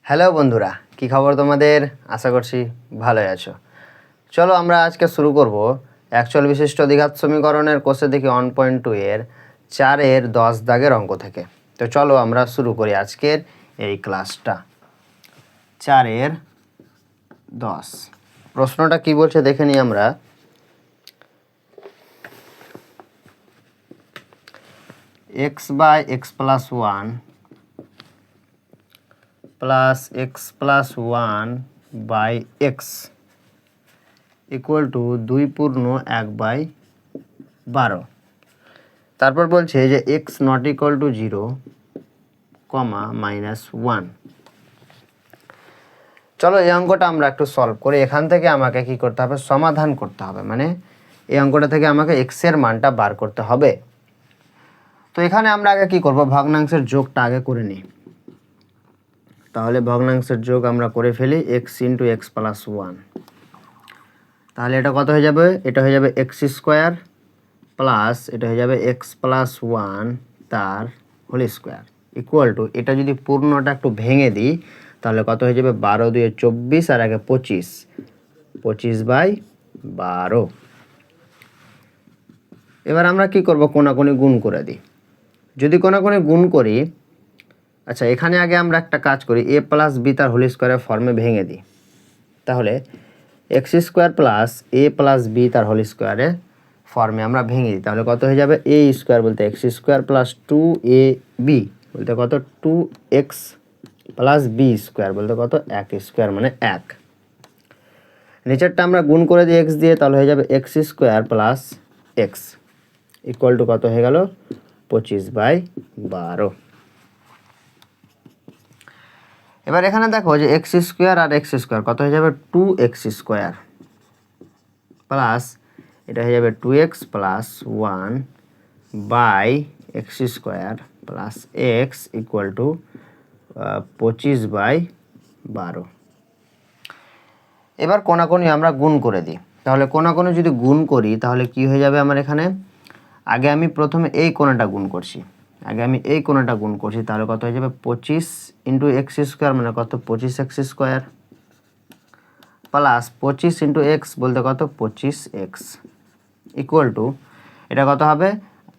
Hello বন্ধুরা, কি খবর তোমাদের? আশা করছি ভালোই আছো। চলো আমরা আজকে শুরু করব অ্যাকচুয়াল বিশিষ্ট দ্বিঘাত সমীকরণের কোষে দেখি 1.2 এর 4-এর 10 দাগের অঙ্ক থেকে। তো চলো আমরা শুরু করি আজকের এই ক্লাসটা। 4-এর 10 প্রশ্নটা কি বলছে দেখে নিই আমরা। x/x+1 plus x+1/x equal to 2/1/12। তারপর বলছে যে x নট ইকুয়াল টু 0, -1। চলো এই অঙ্কটা আমরা একটু সলভ করি। এখান থেকে আমাকে কি করতে হবে? সমাধান করতে হবে, মানে এই অঙ্কটা থেকে আমাকে x এর মানটা বার করতে হবে। তো এখানে আমরা আগে কি করব? ভগ্নাংশের যোগটা আগে করে নিই। তাহলে ভগ্নাংশের যোগ আমরা করে ফেলি x × x+1। তাহলে এটা কত হয়ে যাবে? এটা হয়ে যাবে x² প্লাস এটা হয়ে যাবে x+1 তার হোল স্কোয়ার ইকুয়াল টু, এটা যদি পূর্ণটা একটু ভেঙে দিই তাহলে কত হয়ে যাবে? 12 × 2 = 24 আর আগে 25, 25/12। এবার আমরা কি করব? কোনাকুনি গুণ করে দিই। যদি কোনাকুনি গুণ করি, আচ্ছা এখানে আগে আমরা একটা কাজ করি, a + b তার হোল স্কোয়ারের ফর্মে ভেঙে দিই। তাহলে x² + a + b তার হোল স্কোয়ারের ফর্মে আমরা ভেঙে দিই। তাহলে কত হয়ে যাবে? a² বলতে x² + 2ab বলতে কত? 2x + b² বলতে কত? 1² মানে 1। নিচেরটা আমরা গুণ করে দিই x দিয়ে, তাহলে হয়ে যাবে x² + x ইকুয়াল টু কত হয়ে গেল? 25/12। এবার এখানে দেখো যে x² আর x² কত হয়ে যাবে? 2x² প্লাস এটা হয়ে যাবে 2x + 1/x² plus x equal to 25/12। এবার কোনাকুনি আমরা গুণ করে দিই। তাহলে কোনাকুনি যদি গুণ করি তাহলে কি হয়ে যাবে আমার এখানে? আগে আমি প্রথমে এই কোণাটা গুণ করছি, তাহলে কত হয়ে যাবে? 25 × x² মানে কত? 25x² প্লাস 25 × x বলতে কত? 25x ইকুয়াল টু, এটা কত হবে?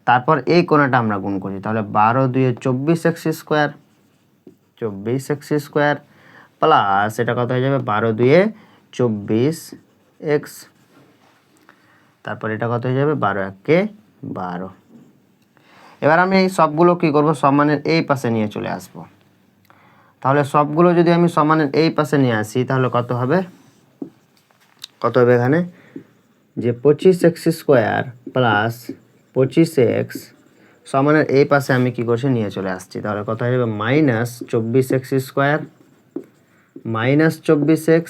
তারপর এই কোণাটা আমরা গুণ করি, তাহলে 12 × 2 = 24x² 24x² প্লাস এটা কত হয়ে যাবে? 12 × 2 = 24x, তারপর এটা কত হয়ে যাবে? 12 × 1 = 12। এবার আমি এই সবগুলো কি করব? সমানের এই পাশে নিয়ে চলে আসব। তাহলে সবগুলো যদি আমি সমানের এই পাশে নিয়ে আসি তাহলে কত হবে? কত হবে এখানে? যে 25x² প্লাস 25x সমানের এই পাশে আমি কি করছি? নিয়ে চলে আসছি। তাহলে কত হয়ে যাবে? -24x² -24x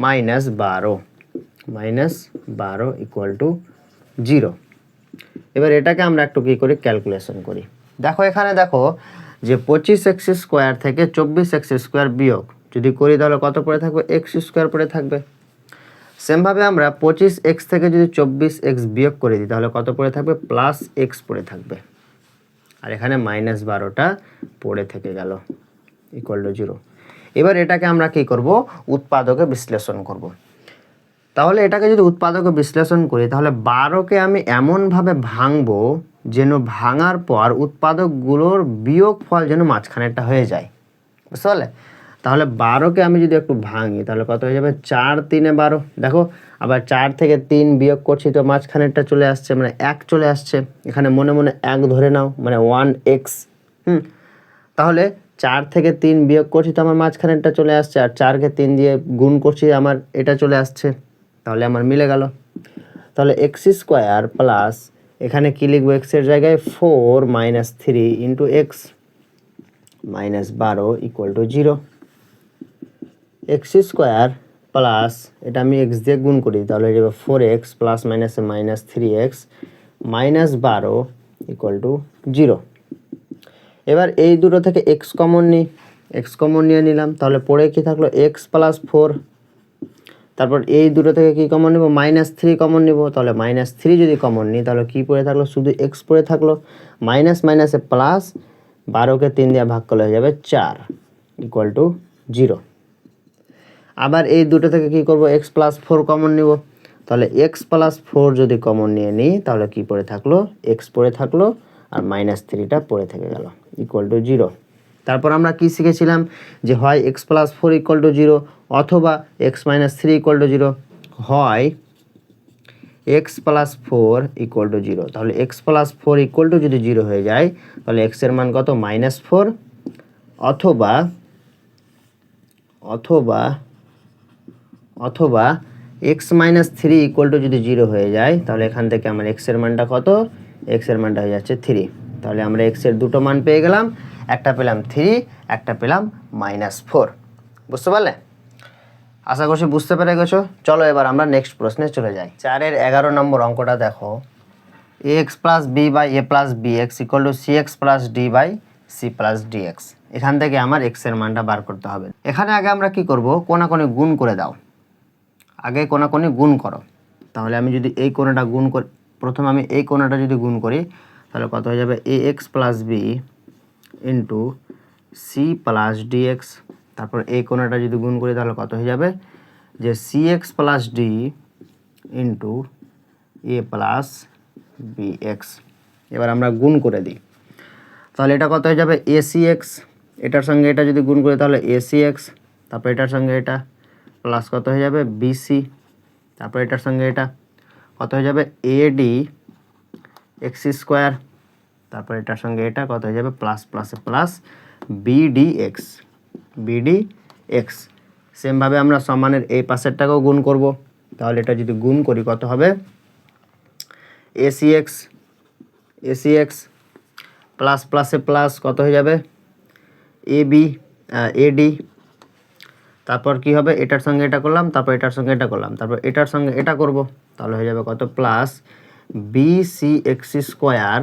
-12 equal to 0। এবার এটাকে আমরা একটু কী করি? ক্যালকুলেশন করি। দেখো এখানে দেখো যে 25x² থেকে 24x² বিয়োগ যদি করি তাহলে কত পড়ে থাকবে? x² পড়ে থাকবে। সেমভাবে আমরা 25x থেকে যদি 24x বিয়োগ করে দিই তাহলে কত পড়ে থাকবে? +x পড়ে থাকবে। আর এখানে -12টা পড়ে থেকে গেল ইকুয়াল টু 0। এবার এটাকে আমরা কি করব? উৎপাদকে বিশ্লেষণ করব। তাহলে এটাকে যদি উৎপাদকে বিশ্লেষণ করি তাহলে 12কে আমি এমনভাবে ভাঙবো যেন ভাঙার পর উৎপাদকগুলোর বিয়োগফল যেন মাঝখানেরটা হয়ে যায়, বুঝতে পারলে? তাহলে 12কে আমি যদি একটু ভাঙি তাহলে কত হয়ে যাবে? 4 × 3 = 12। দেখো আবার 4 থেকে 3 বিয়োগ করছি তো মাঝখানেরটা চলে আসছে, মানে 1 চলে আসছে। এখানে মনে মনে 1 ধরে নাও, মানে 1x। তাহলে 4 থেকে 3 বিয়োগ করছি তো আমার মাঝখানেরটা চলে আসছে, আর 4কে 3 দিয়ে গুণ করছি আমার এটা চলে আসছে। তাহলে আমার মিলে গেল। তাহলে x² প্লাস এখানে কি লিখবো? x এর জায়গায় 4 - 3 × x -12 equal to 0। x² plus এটা আমি x দিয়ে গুণ করি তাহলে হয়ে যাবে 4x প্লাস মাইনাসে -3x -12 ইকুয়াল টু 0। এবার এই দুটো থেকে x কমন নিই, x কমন নিয়ে নিলাম, তাহলে পড়ে কি থাকলো? x + 4। তারপর এই দুটো থেকে কি কমন নেব? -3 কমন নেব। তাহলে -3 যদি কমন নিই তাহলে কি পড়ে থাকলো? শুধু x পড়ে থাকলো। মাইনাস মাইনাসে প্লাস, 12কে 3 দিয়ে ভাগ করলে হয়ে যাবে 4 ইকুয়াল টু 0। আবার এই দুটো থেকে কি করব, x প্লাস 4 কমন নিব। তাহলে x প্লাস 4 যদি কমন নিয়ে নিই তাহলে কি পড়ে থাকলো, x পড়ে থাকলো আর -3টা পড়ে থেকে গেল ইকুয়াল টু 0। তারপর আমরা কি শিখেছিলাম যে হয় x প্লাস 4 ইকুয়াল টু 0 অথবা x মাইনাস 3 ইকুয়াল টু 0, হয় x প্লাস 4 ইকুয়াল টু 0। তাহলে x প্লাস 4 ইকুয়াল টু যদি 0 হয়ে যায় তাহলে x এর মান কত, -4, অথবা অথবা অথবা x মাইনাস 3 ইকুয়াল টু যদি 0 হয়ে যায় তাহলে এখান থেকে আমার x এর মানটা কত, x এর মানটা হয়ে যাচ্ছে 3। তাহলে আমরা x এর দুটো মান পেয়ে গেলাম, একটা পেলাম 3, একটা পেলাম -4। বুঝতে পারলে? আশা করছি বুঝতে পেরে গেছো। চলো এবার আমরা নেক্সট প্রশ্নে চলে যাই। 4-এর 11 নম্বর অঙ্কটা দেখো, ax plus B by A plus B X equal to C x plus D by C plus D X. এখান থেকে আমার এক্স এর মানটা বার করতে হবে। এখানে আগে আমরা কি করব, কোনাকুনি গুণ করে দাও, আগে কোনাকুনি গুণ করো। তাহলে আমি যদি এই কোণাটা গুণ করি, প্রথমে আমি এই কোণাটা যদি গুণ করি তাহলে কত হয়ে যাবে, a x plus b into c plus D x. তারপর এই কোণাটা যদি গুণ করি তাহলে কত হয়ে যাবে, যে c x plus d into a plus B x. এবার আমরা গুণ করে দিই, তাহলে এটা কত হয়ে যাবে, এ সি এক্স, এটার সঙ্গে এটা যদি গুণ করি তাহলে এ সি এক্স, তারপর এটার সঙ্গে এটা প্লাস কত হয়ে যাবে, বিসি, তারপর এটার সঙ্গে এটা কত হয়ে যাবে, এডি এক্স স্কোয়ার, তারপর এটার সঙ্গে এটা কত হয়ে যাবে, প্লাস প্লাসে plus BD x, BD x. সেমভাবে আমরা সমানের এই পাশেরটাকেও গুণ করব। তাহলে এটা যদি গুণ করি কত হবে, AC x, AC x plus প্লাসে প্লাস কত হয়ে যাবে, এবি এডি, তারপর কি হবে, এটার সঙ্গে এটা করলাম, তারপর এটার সঙ্গে এটা করলাম, তারপর এটার সঙ্গে এটা করব, তাহলে হয়ে যাবে কত, প্লাস বিসি এক্স স্কোয়ার,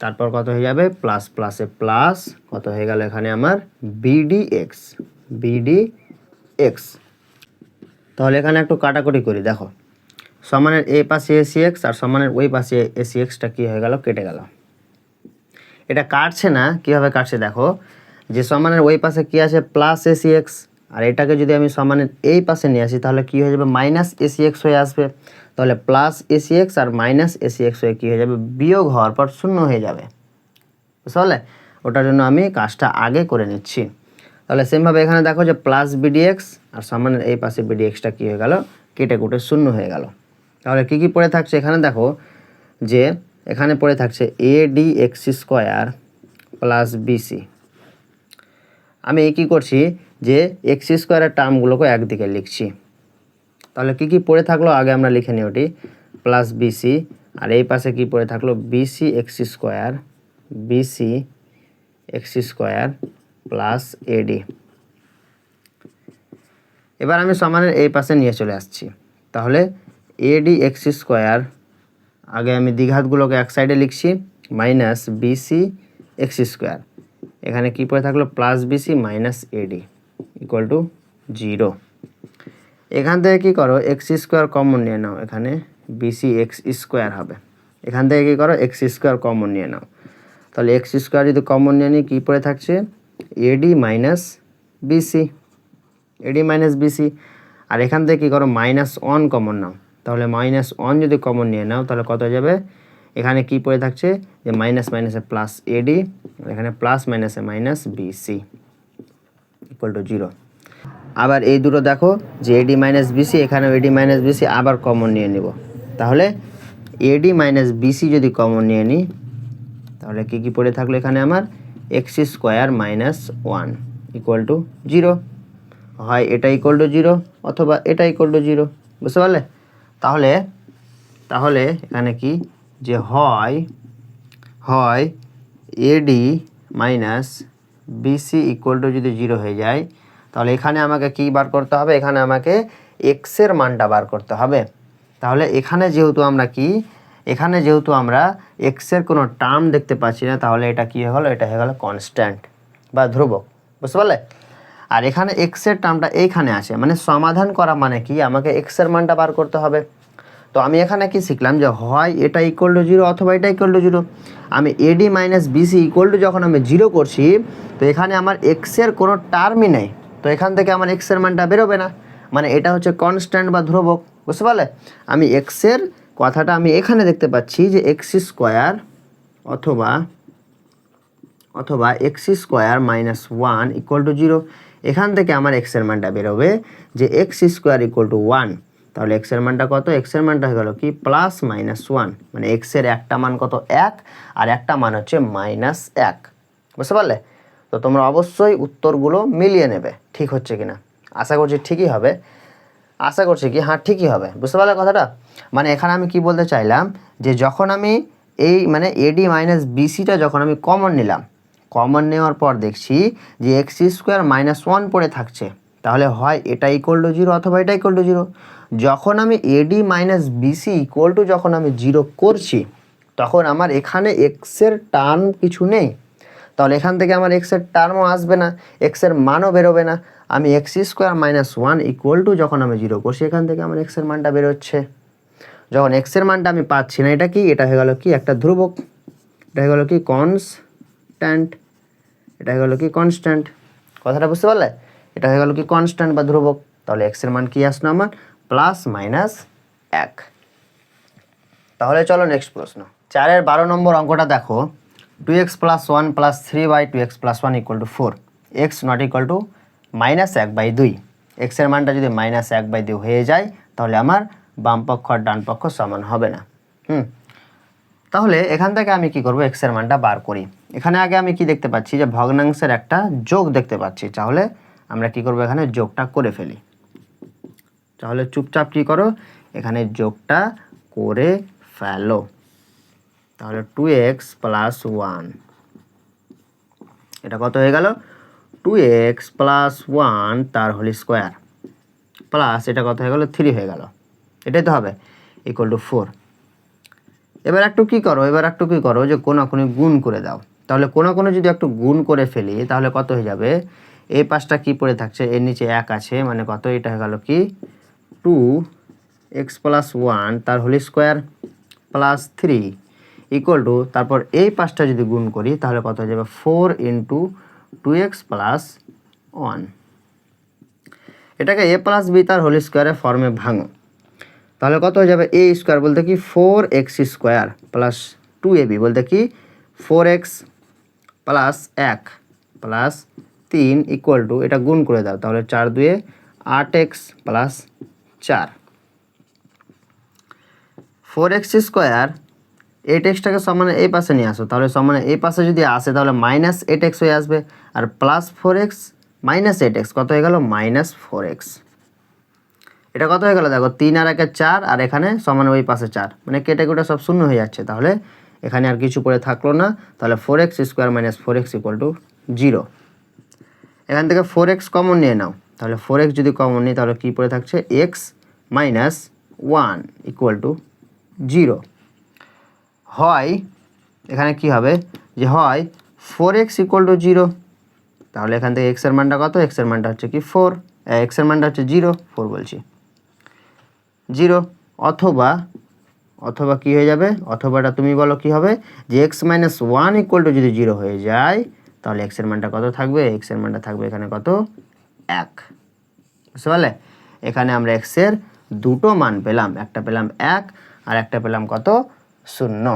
তারপর কত হয়ে যাবে, প্লাস প্লাসে প্লাস কত হয়ে গেল এখানে আমার বিডি এক্স, বিডি এক্স। তাহলে এখানে একটু কাটাকুটি করি, দেখো সমানের এই পাশে এসি এক্স আর সমানের ওই পাশে এসি এক্সটা কী হয়ে গেল, কেটে গেল। এটা কাটছে না, কীভাবে কাটছে দেখো, যে সমানের ওই পাশে কী আছে, প্লাস এসি এক্স, আর এটাকে যদি আমি সমানের এই পাশে নিয়ে আসি তাহলে কী হয়ে যাবে, মাইনাস এসি এক্স হয়ে আসবে। তাহলে প্লাস এসি এক্স আর মাইনাস এসি এক্স হয়ে কী হয়ে যাবে, বিয়োগ হওয়ার পর শূন্য হয়ে যাবে। বুঝতে পারলে? ওটার জন্য আমি কাজটা আগে করে নিচ্ছি। তাহলে সেমভাবে এখানে দেখো যে প্লাস বিডি এক্স আর সমানের এই পাশে বিডি এক্সটা কী হয়ে গেল, কেটে কুটে শূন্য হয়ে গেল। তাহলে কী কী পড়ে থাকছে এখানে দেখো, যে এখানে পড়ে থাকছে এডি এক্স স্কোয়ার প্লাস বিসি। আমি কী করছি, যে এক্স স্কোয়ারের টার্মগুলোকে একদিকে লিখছি। তাহলে কী কী পড়ে থাকলো আগে আমরা লিখে নিই, ওটি প্লাস বিসি, আর এই পাশে কী পড়ে থাকলো, BC X square, BC X square plus AD. এবার আমি সমানের এই পাশে নিয়ে চলে আসছি। তাহলে এডি এক্স স্কোয়ার, আগে আমি দ্বিঘাতগুলোকে এক সাইডে লিখছি, মাইনাস বিসি এক্স স্কোয়ার, এখানে কী পড়ে থাকলো, plus B C minus A D equal to 0। এখান থেকে কী করো, এক্স স্কোয়ার কমন নিয়ে নাও, এখানে বিসি এক্স স্কোয়ার হবে। এখান থেকে কী করো, এক্স স্কোয়ার কমন নিয়ে নাও। তাহলে এক্স স্কোয়ার যদি কমন নিয়ে নিই, কী পড়ে থাকছে, AD minus BC, AD minus BC. আর এখান থেকে কী করো, -1 কমন নাও। তাহলে -1 যদি কমন নিয়ে নাও তাহলে কত হয়ে যাবে, এখানে কি পড়ে থাকছে, যে মাইনাস মাইনাসে প্লাস এডি, এখানে প্লাস মাইনাসে মাইনাস বিসি ইকুয়াল টু 0। আবার এই দুটো দেখো যে এডি মাইনাস বিসি, এখানেও এডি মাইনাস বিসি আবার কমন নিয়ে নিব। তাহলে এডি মাইনাস বিসি যদি কমন নিয়ে নিই তাহলে কী কী পড়ে থাকলো এখানে আমার, x square minus 1 equal to 0। হয় এটা ইকুয়াল টু 0 অথবা এটা ইকুয়াল টু 0। বুঝতে পারলে? তাহলে তাহলে এখানে কি, যে হয় A D minus BC equal to যদি 0 হয়ে যায় তাহলে এখানে আমাকে কি বার করতে হবে, এখানে আমাকে এক্সের মানটা বার করতে হবে। তাহলে এখানে যেহেতু আমরা এক্সের কোনো টার্ম দেখতে পাচ্ছি না, তাহলে এটা কী হয়ে গেলো, এটা হয়ে গেলো কনস্ট্যান্ট বা ধ্রুবক। বুঝতে পারলে? আর এখানে এক্সের টার্মটা এইখানে আছে, মানে সমাধান করা মানে কি, আমাকে এক্সের মানটা বার করতে হবে। তো আমি এখানে কি শিখলাম যে হয় এটা ইকুয়াল টু জিরো অথবা এটা ইকুয়াল টু জিরো। আমি এডি মাইনাস বিসি ইকুয়াল টু যখন আমি জিরো করছি তো এখানে আমার এক্সের কোনো টার্মই নেই, তো এখান থেকে আমার এক্সের মানটা বেরোবে না, মানে এটা হচ্ছে কনস্ট্যান্ট বা ধ্রুবক, বুঝতে পারলে? আমি এক্সের কথাটা আমি এখানে দেখতে পাচ্ছি যে এক্স স্কোয়ার অথবা x square minus one equal to zero. এখান থেকে আমার এক্সের মানটা বেরোবে যে x square equal to one. তাহলে এক্সের মানটা কত? এক্সের মানটা হয়ে গেল কি প্লাস মাইনাস ওয়ান, মানে এক্সের একটা মান কত? এক, আর একটা মান হচ্ছে মাইনাস এক, বুঝতে পারলে? তো তোমরা অবশ্যই উত্তরগুলো মিলিয়ে নেবে ঠিক হচ্ছে কিনা। আশা করছি ঠিকই হবে, আশা করছি কি হ্যাঁ ঠিকই হবে, বুঝতে পারলে কথাটা? মানে এখানে আমি কি বলতে চাইলাম যে যখন আমি এই মানে এডি মাইনাস বিসিটা যখন আমি কমন নিলাম, কমন নেওয়ার পর দেখছি যে এক্স স্কোয়ার মাইনাস ওয়ান পড়ে থাকছে, তাহলে হয় এটা ইকুয়াল টু জিরো অথবা এটা ইকুয়াল টু জিরো। যখন আমি এডি মাইনাস বিসি ইকুয়াল টু যখন আমি জিরো করছি তখন আমার এখানে এক্সের টার্ম কিছু নেই, তাহলে এখান থেকে আমার এক্সের টার্মও আসবে না, এক্সের মানও বেরোবে না। আমি x square minus one equal to যখন আমি জিরো করছি এখান থেকে আমার এক্সের মানটা বেরোচ্ছে। যখন এক্সের মানটা আমি পাচ্ছি না, এটা কি? এটা হয়ে গেল কি একটা ধ্রুবক, এটা হয়ে গেল কি কনস্ট্যান্ট, এটা হয়ে গেল কি কনস্ট্যান্ট, কথাটা বুঝতে পারলে? এটা হয়ে গেল কি কনস্ট্যান্ট বা ধ্রুবক। তাহলে এক্সের মান কি আসলো আমার? প্লাস মাইনাস এক। তাহলে চলো নেক্সট প্রশ্ন, 4-12 নম্বর অঙ্কটা দেখো। 2x plus one plus 3/2x plus one equal to 4, x not equal to -1/2। এক্সের মানটা যদি -1/2 হয়ে যায় তাহলে আমার বাম পক্ষ আর ডান পক্ষ সমান হবে না। তাহলে এখান থেকে আমি কি করব? এক্সের মানটা বার করি। এখানে আগে আমি কি দেখতে পাচ্ছি যে ভগ্নাংশের একটা যোগ দেখতে পাচ্ছি, তাহলে আমরা কি করব? এখানে যোগটা করে ফেলি। তাহলে চুপচাপ কি করো, এখানে যোগটা করে ফেলো। তাহলে 2x প্লাস ওয়ান, এটা কত হয়ে গেল? 2x প্লাস ওয়ান তার হোল স্কোয়ার প্লাস এটা কত হয়ে গেল? 3 হয়ে গেল, এটাই তো হবে, ইকুয়াল টু 4। এবার একটু কি করো যে কোনাকুনি গুণ করে দাও। তাহলে কোনাকুনি যদি একটু গুণ করে ফেলি তাহলে কত হয়ে যাবে? এই পাশটা কি পড়ে থাকছে? এর নিচে 1 আছে, মানে কত? এটা হয়ে গেল কি 2x প্লাস ওয়ান তার whole square plus 3 equal to, তারপর এই পাশটা যদি গুণ করি তাহলে কত হয়ে যাবে? 4 ইন্টু 2x প্লাস ওয়ান। এটাকে a প্লাস বি তার হোল স্কোয়ারের ফর্মে ভাঙো, তাহলে কত হয়ে যাবে? a স্কোয়ার বলতে কি 4x স্কোয়ার প্লাস 2ab বলতে কি 4x plus 1 plus 3 equal two, এটা গুণ করে দাও, তাহলে 4 2 8x প্লাস 4। 4x স্কোয়ার 8xটাকে সমানে এই পাশে নিয়ে আসো, তাহলে সমানে এই পাশে যদি আসে তাহলে মাইনাস 8x হয়ে আসবে, আর প্লাস 4x মাইনাস 8x কত হয়ে গেল? Minus 4x। এটা কত হয়ে গেল? দেখো 3 আর 1 4, আর এখানে সমানে ওই পাশে 4, মানে কেটে কুটে সব শূন্য হয়ে যাচ্ছে, তাহলে এখানে আর কিছু পড়ে থাকলো না। তাহলে 4x square minus 4x equal to 0। এখান থেকে 4x কমন নিয়ে নাও, তাহলে 4x যদি কমন নিই তাহলে কী পড়ে থাকছে? x minus 1 equal to 0। হয় এখানে কি হবে যে হয় 4x ইকুয়াল টু 0, তাহলে এখান থেকে এক্সের মানটা কত? এক্সের মানটা হচ্ছে কি 4, এক্সের মানটা হচ্ছে 0, 4 বলছি 0। অথবা কি হয়ে যাবে? অথবাটা তুমি বলো কি হবে? যে x মাইনাস 1 ইকুয়াল টু যদি 0 হয়ে যায় তাহলে এক্সের মানটা কত থাকবে? এক্সের মানটা থাকবে এখানে কত? 1, বুঝতে পারলে? এখানে আমরা এক্সের দুটো মান পেলাম, একটা পেলাম 1 আর একটা পেলাম কত? 0।